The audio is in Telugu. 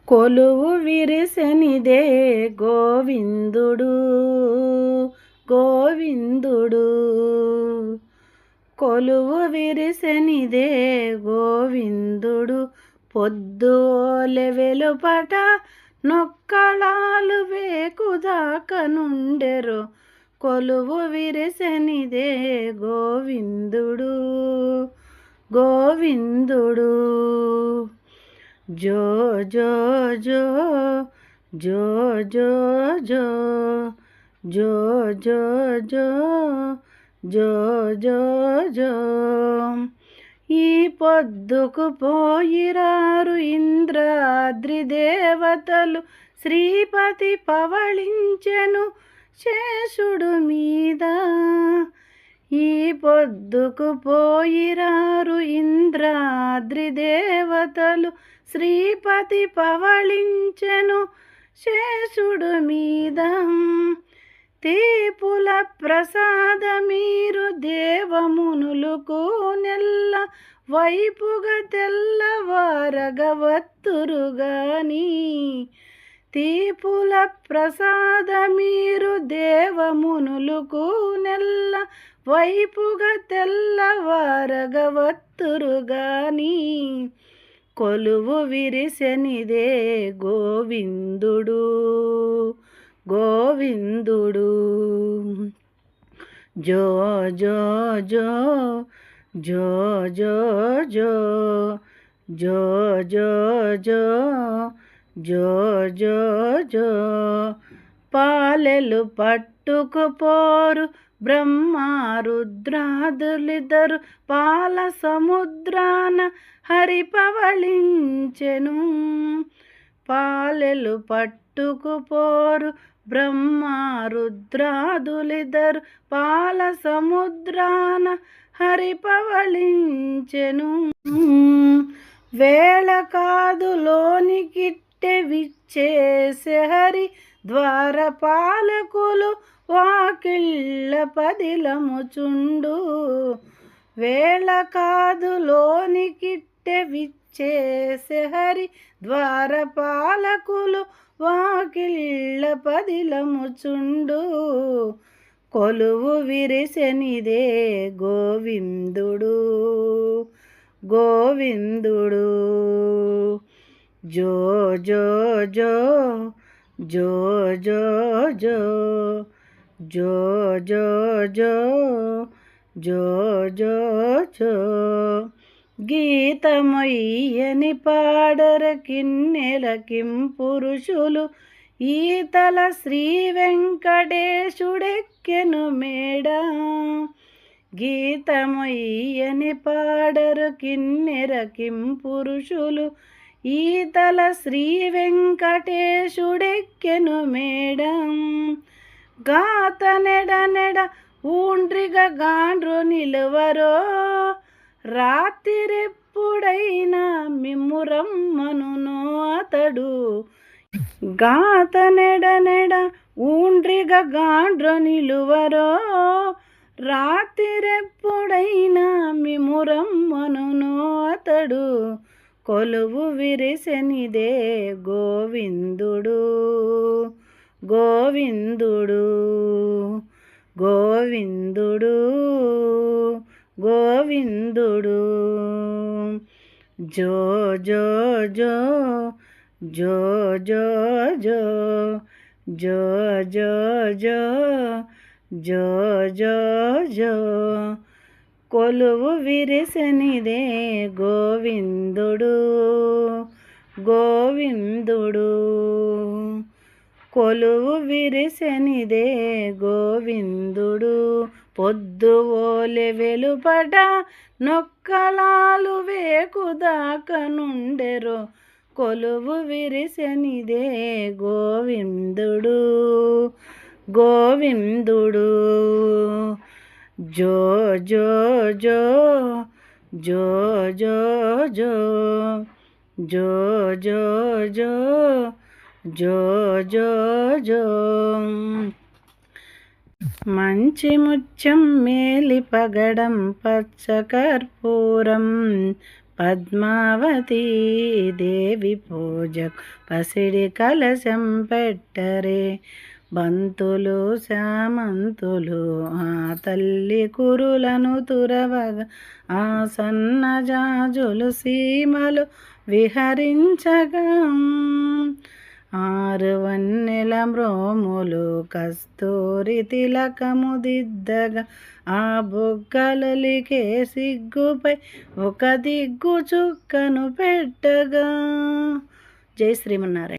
కొలువు విరిసెనిదే గోవిందుడు గోవిందుడు. కొలువు విరిసెనిదే గోవిందుడు. పొద్దులే వెలుపట నొక్కళాలు వేకుదాక నుండెరు. కొలువు విరిసెనిదే గోవిందుడు గోవిందుడు. జో జో జో జో జో జో జో జో జో జో జో జో. ఈ పొద్దుకు పోయిరారు ఇంద్రాద్రి దేవతలు, శ్రీపతి పవళించెను శేషుడు మీద. ఈ పొద్దుకు పోయిరారు ఇంద్రాద్రి దేవతలు, శ్రీపతి పవళించెను శేషుడు మీద. తీపుల ప్రసాదమీరు దేవమునులకు నెల్ల వైపుగా తెల్లవారగవత్తురుగాని. తీపుల ప్రసాదమీరు దేవమునులకు నెల్ల వైపుగా తెల్లవారగవత్తురుగాని. కొలువు విరిసెనిదే గోవిందుడు గోవిందుడు. జో జో జో జో జో జో జో జో జో జో జో జో. పాలెలు పట్టుకుపోరు బ్రహ్మారుద్రాదులిద్దరు, పాల సముద్రాన హరి పవళించెను. పాలెలు పట్టుకుపోరు బ్రహ్మారుద్రాదులిద్దరు, పాల సముద్రాన హరి పవళించెను. వేళ కాదు లోనికిట్టె విచ్చేసే హరి, ద్వారపాలకులు వాకిళ్ళ పదిలముచుండు. వేళ కాదు లోనికిట్టె విచ్చేసే హరి, ద్వారపాలకులు వాకిళ్ళ పదిలముచుండు. కొలువు విరిసెనిదే గోవిందుడు గోవిందుడు. జో జో జో జో జో జో జో జో జో జో జో జో. గీతమొయ్యని పాడర కిన్నెల కింపురుషులు, ఈతల శ్రీ వెంకటేశుడెక్కెను మేడ. గీతమొయ్యని పాడరు కిన్నెర కింపురుషులు, ఈతల శ్రీ వెంకటేశుడెక్కెను మేడ. గాత నెడ నెడ ఊండ్రిగ గాండ్రు నిలువరో, రాత్రిరెప్పుడైనా మిమ్మురమ్మనునో అతడు. గాత నెడ నెడ ఊండ్రిగ గాండ్రు నిలువరో, రాత్రిరెప్పుడైనా మిమ్మురమ్మనునో అతడు. కొలువు విరిసెనిదే గోవిందుడు గోవిందుడు గోవిందుడు గోవిందుడు. జో జో జో జో జో జో జో జో జో జో జో జో. కొలువు విరిసెనిదే గోవిందుడు గోవిందుడు. కొలువు విరిసెనిదే గోవిందుడు. పొద్దువోలె వెలుపట నొక్కళాలు వేకుదాక నుండెరు. కొలువు విరిసెనిదే గోవిందుడు గోవిందుడు. జో జో జో జో జో జో జో జో జో జో జో జో. మంచి ముత్యం మేలి పగడం పచ్చ కర్పూరం పద్మావతీ దేవి పూజకు పసిడి కలశం పెట్టరే. బంతులు శామంతులు ఆ తల్లి కురులను తురవగా, ఆ సన్నజాజులు సీమలు విహరించగా, ఆరు వన్నెల మ్రోములు కస్తూరి తిలకము దిద్దగా, ఆ బుగ్గలొలికే సిగ్గుపై ఒక దిగ్గు చుక్కను పెట్టగా. జై శ్రీమన్నారాయణ.